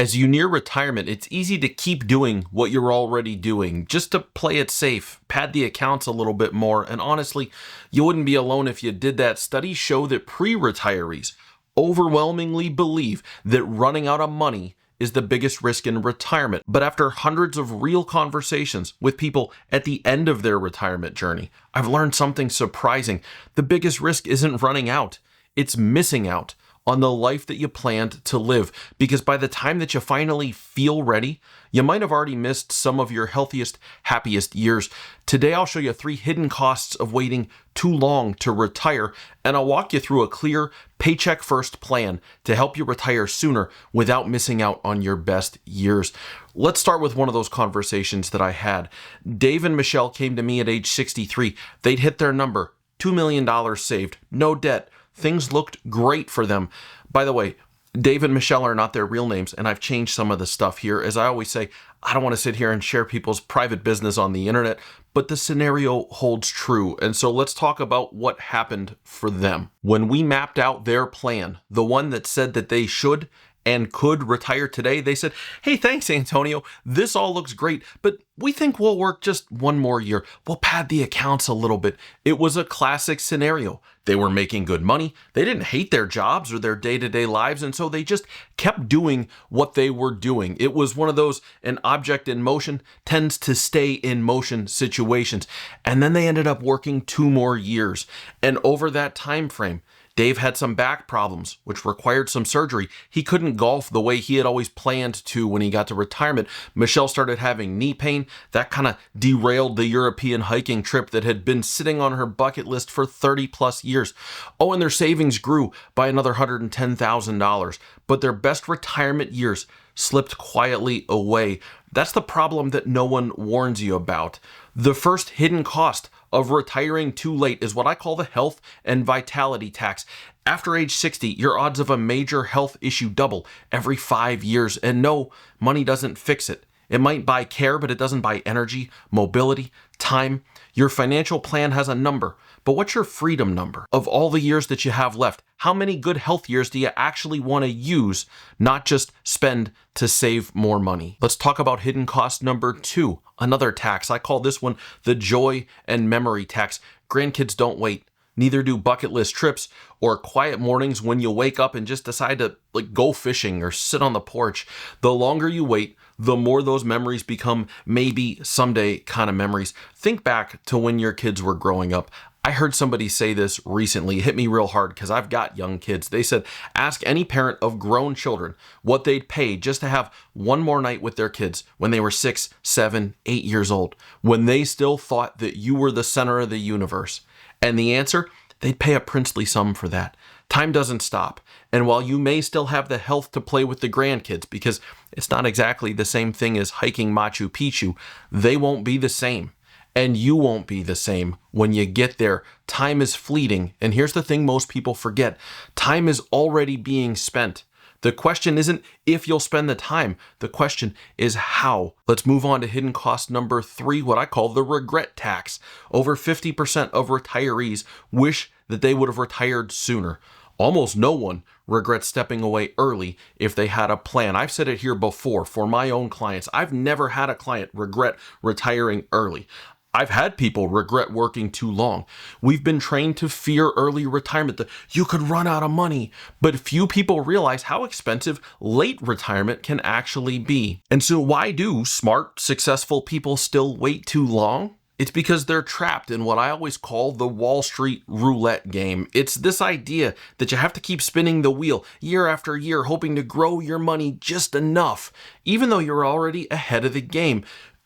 As you near retirement, it's easy to keep doing what you're already doing, just to play it safe, pad the accounts a little bit more, and honestly, you wouldn't be alone if you did that. Studies show that pre-retirees overwhelmingly believe that running out of money is the biggest risk in retirement. But after hundreds of real conversations with people at the end of their retirement journey, I've learned something surprising. The biggest risk isn't running out, it's missing out on the life that you planned to live. Because by the time that you finally feel ready, you might have already missed some of your healthiest, happiest years. Today, I'll show you 3 hidden costs of waiting too long to retire, and I'll walk you through a clear paycheck first plan to help you retire sooner without missing out on your best years. Let's start with one of those conversations that I had. Dave and Michelle came to me at age 63. They'd hit their number, $2 million saved, no debt. Things looked great for them. By the way, Dave and Michelle are not their real names, and I've changed some of the stuff here. As I always say, I don't want to sit here and share people's private business on the internet, but the scenario holds true. And so let's talk about what happened for them. When we mapped out their plan, the one that said that they should and could retire today, they said, "Hey, thanks, Antonio. This all looks great, but we think we'll work just one more year. We'll pad the accounts a little bit." It was a classic scenario. They were making good money. They didn't hate their jobs or their day-to-day lives, and so they just kept doing what they were doing. It was one of those, an object in motion tends to stay in motion situations. And then they ended up working 2 more years. And over that time frame, Dave had some back problems, which required some surgery. He couldn't golf the way he had always planned to when he got to retirement. Michelle started having knee pain. That kind of derailed the European hiking trip that had been sitting on her bucket list for 30 plus years. Oh, and their savings grew by another $110,000, but their best retirement years slipped quietly away. That's the problem that no one warns you about. The first hidden cost of retiring too late is what I call the health and vitality tax. After age 60, your odds of a major health issue double every 5 years. And no, money doesn't fix it. It might buy care, but it doesn't buy energy, mobility, time. Your financial plan has a number, but what's your freedom number? Of all the years that you have left, how many good health years do you actually want to use, not just spend to save more money? Let's talk about hidden cost number 2, another tax. I call this one the joy and memory tax. Grandkids don't wait. Neither do bucket list trips or quiet mornings when you wake up and just decide to go fishing or sit on the porch. The longer you wait, the more those memories become maybe someday kind of memories. Think back to when your kids were growing up. I heard somebody say this recently. It hit me real hard because I've got young kids. They said, ask any parent of grown children what they'd pay just to have one more night with their kids when they were 6, 7, 8 years old, when they still thought that you were the center of the universe. And the answer, they'd pay a princely sum for that. Time doesn't stop. And while you may still have the health to play with the grandkids, because it's not exactly the same thing as hiking Machu Picchu, they won't be the same. And you won't be the same when you get there. Time is fleeting. And here's the thing most people forget. Time is already being spent. The question isn't if you'll spend the time. The question is how. Let's move on to hidden cost number 3, what I call the regret tax. Over 50% of retirees wish that they would have retired sooner. Almost no one regrets stepping away early if they had a plan. I've said it here before for my own clients. I've never had a client regret retiring early. I've had people regret working too long. We've been trained to fear early retirement, that you could run out of money. But few people realize how expensive late retirement can actually be. And so why do smart, successful people still wait too long? It's because they're trapped in what I always call the Wall Street roulette game. It's this idea that you have to keep spinning the wheel year after year, hoping to grow your money just enough, even though you're already ahead of the game.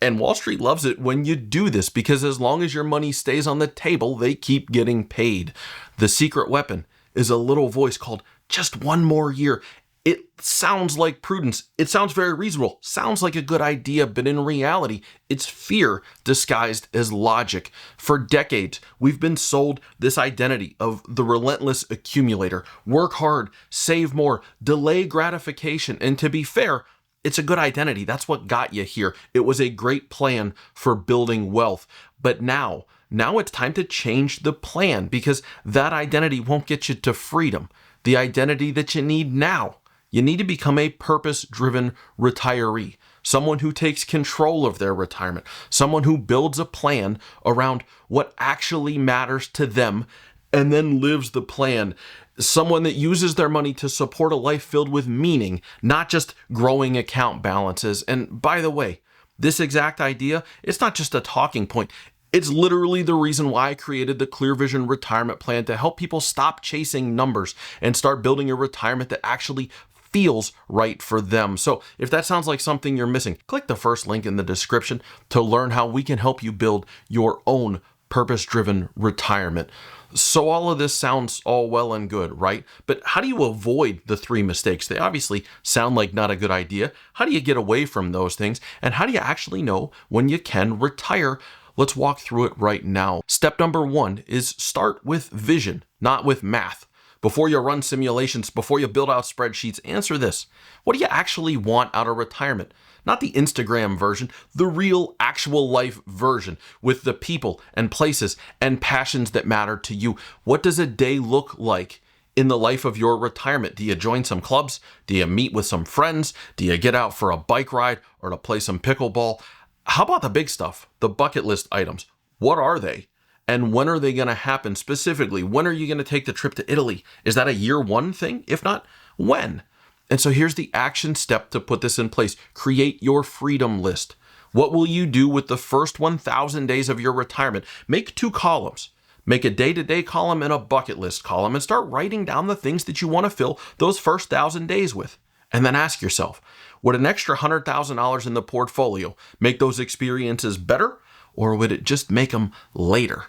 And Wall Street loves it when you do this because as long as your money stays on the table, they keep getting paid. The secret weapon is a little voice called just one more year. It sounds like prudence. It sounds very reasonable. Sounds like a good idea, but in reality, it's fear disguised as logic. For decades, we've been sold this identity of the relentless accumulator. Work hard, save more, delay gratification. And to be fair, it's a good identity. That's what got you here. It was a great plan for building wealth. But now it's time to change the plan because that identity won't get you to freedom. The identity that you need now You need to become a purpose-driven retiree, someone who takes control of their retirement, someone who builds a plan around what actually matters to them and then lives the plan. Someone that uses their money to support a life filled with meaning, not just growing account balances. And by the way, this exact idea, it's not just a talking point. It's literally the reason why I created the Clear Vision Retirement Plan, to help people stop chasing numbers and start building a retirement that actually feels right for them. So if that sounds like something you're missing, click the first link in the description to learn how we can help you build your own purpose-driven retirement. So all of this sounds all well and good, right? But how do you avoid the 3 mistakes? They obviously sound like not a good idea. How do you get away from those things? And how do you actually know when you can retire? Let's walk through it right now. Step number 1 is start with vision, not with math. Before you run simulations, before you build out spreadsheets, answer this. What do you actually want out of retirement? Not the Instagram version, the real, actual life version, with the people and places and passions that matter to you. What does a day look like in the life of your retirement? Do you join some clubs? Do you meet with some friends? Do you get out for a bike ride or to play some pickleball? How about the big stuff, the bucket list items? What are they? And when are they going to happen specifically? When are you going to take the trip to Italy? Is that a year 1 thing? If not, when? And so here's the action step to put this in place. Create your freedom list. What will you do with the first 1,000 days of your retirement? Make 2 columns. Make a day-to-day column and a bucket list column, and start writing down the things that you want to fill those first 1,000 days with. And then ask yourself, would an extra $100,000 in the portfolio make those experiences better, or would it just make them later?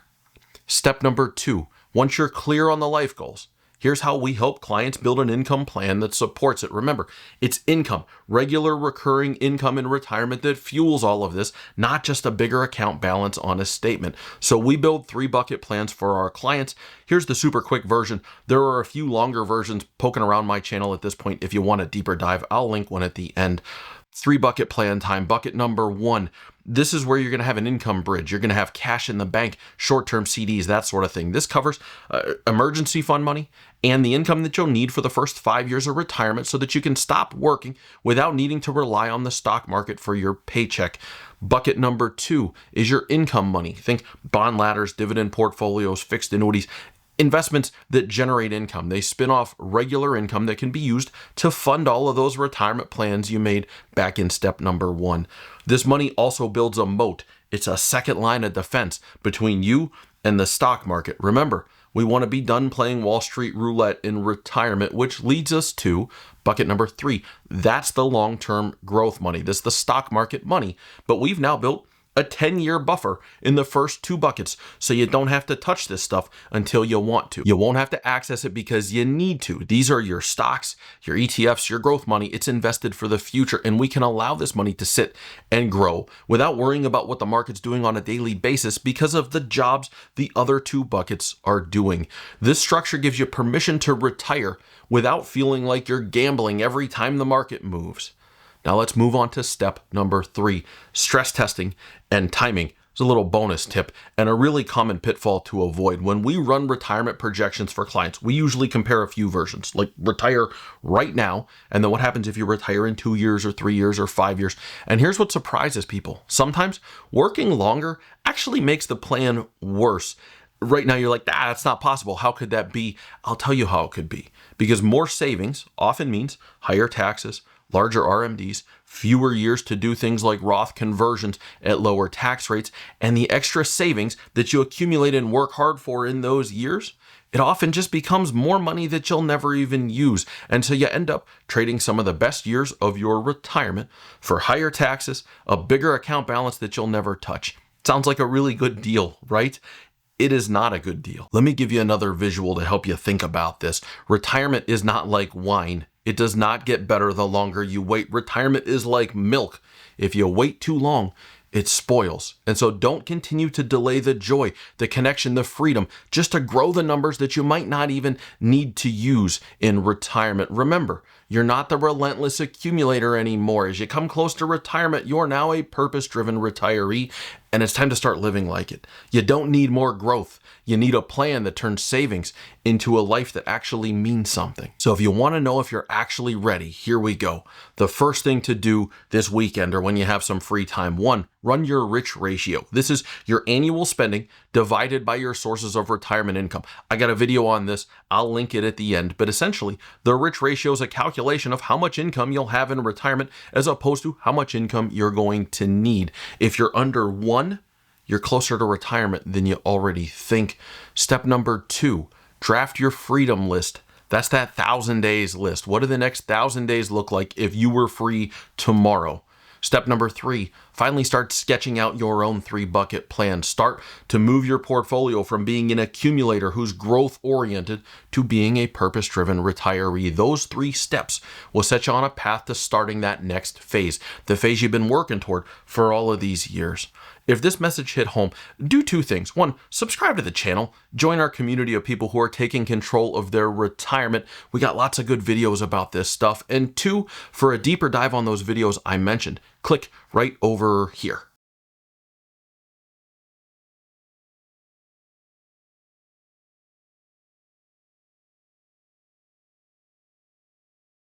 Step number 2, once you're clear on the life goals, here's how we help clients build an income plan that supports it. Remember, it's income, regular recurring income in retirement that fuels all of this, not just a bigger account balance on a statement. So we build 3 bucket plans for our clients. Here's the super quick version. There are a few longer versions poking around my channel at this point. If you want a deeper dive, I'll link one at the end. 3 bucket plan time. Bucket number 1. This is where you're going to have an income bridge. You're going to have cash in the bank, short-term CDs, that sort of thing. This covers emergency fund money and the income that you'll need for the first 5 years of retirement, so that you can stop working without needing to rely on the stock market for your paycheck. Bucket number 2 is your income money. Think bond ladders, dividend portfolios, fixed annuities, investments that generate income. They spin off regular income that can be used to fund all of those retirement plans you made back in step number 1. This money also builds a moat. It's a second line of defense between you and the stock market. Remember, we want to be done playing Wall Street roulette in retirement, which leads us to bucket number 3. That's the long-term growth money. This is the stock market money, but we've now built a 10-year buffer in the first 2 buckets, so you don't have to touch this stuff until you want to. You won't have to access it because you need to. These are your stocks, your ETFs, your growth money. It's invested for the future, and we can allow this money to sit and grow without worrying about what the market's doing on a daily basis because of the jobs the other 2 buckets are doing. This structure gives you permission to retire without feeling like you're gambling every time the market moves. Now let's move on to step number 3, stress testing and timing. It's a little bonus tip and a really common pitfall to avoid. When we run retirement projections for clients, we usually compare a few versions, like retire right now, and then what happens if you retire in 2 years or 3 years or 5 years. And here's what surprises people. Sometimes working longer actually makes the plan worse. Right now you're like, that's not possible. How could that be? I'll tell you how it could be. Because more savings often means higher taxes, larger RMDs, fewer years to do things like Roth conversions at lower tax rates, and the extra savings that you accumulate and work hard for in those years, it often just becomes more money that you'll never even use. And so you end up trading some of the best years of your retirement for higher taxes, a bigger account balance that you'll never touch. Sounds like a really good deal, right? It is not a good deal. Let me give you another visual to help you think about this. Retirement is not like wine. It does not get better the longer you wait. Retirement is like milk. If you wait too long, it spoils. And so don't continue to delay the joy, the connection, the freedom, just to grow the numbers that you might not even need to use in retirement. Remember, you're not the relentless accumulator anymore. As you come close to retirement, you're now a purpose-driven retiree. and it's time to start living like it. You don't need more growth. You need a plan that turns savings into a life that actually means something. So if you want to know if you're actually ready, here we go. The first thing to do this weekend or when you have some free time, 1, run your rich ratio. This is your annual spending divided by your sources of retirement income. I got a video on this. I'll link it at the end. But essentially, the rich ratio is a calculation of how much income you'll have in retirement as opposed to how much income you're going to need. If you're under 1, you're closer to retirement than you already think. Step number 2, draft your freedom list. That's that 1,000 days list. What do the next 1,000 days look like if you were free tomorrow? Step number 3, finally start sketching out your own 3-bucket plan. Start to move your portfolio from being an accumulator who's growth-oriented to being a purpose-driven retiree. Those 3 steps will set you on a path to starting that next phase, the phase you've been working toward for all of these years. If this message hit home, do 2 things. 1, subscribe to the channel. Join our community of people who are taking control of their retirement. We got lots of good videos about this stuff. And 2, for a deeper dive on those videos I mentioned, click right over here.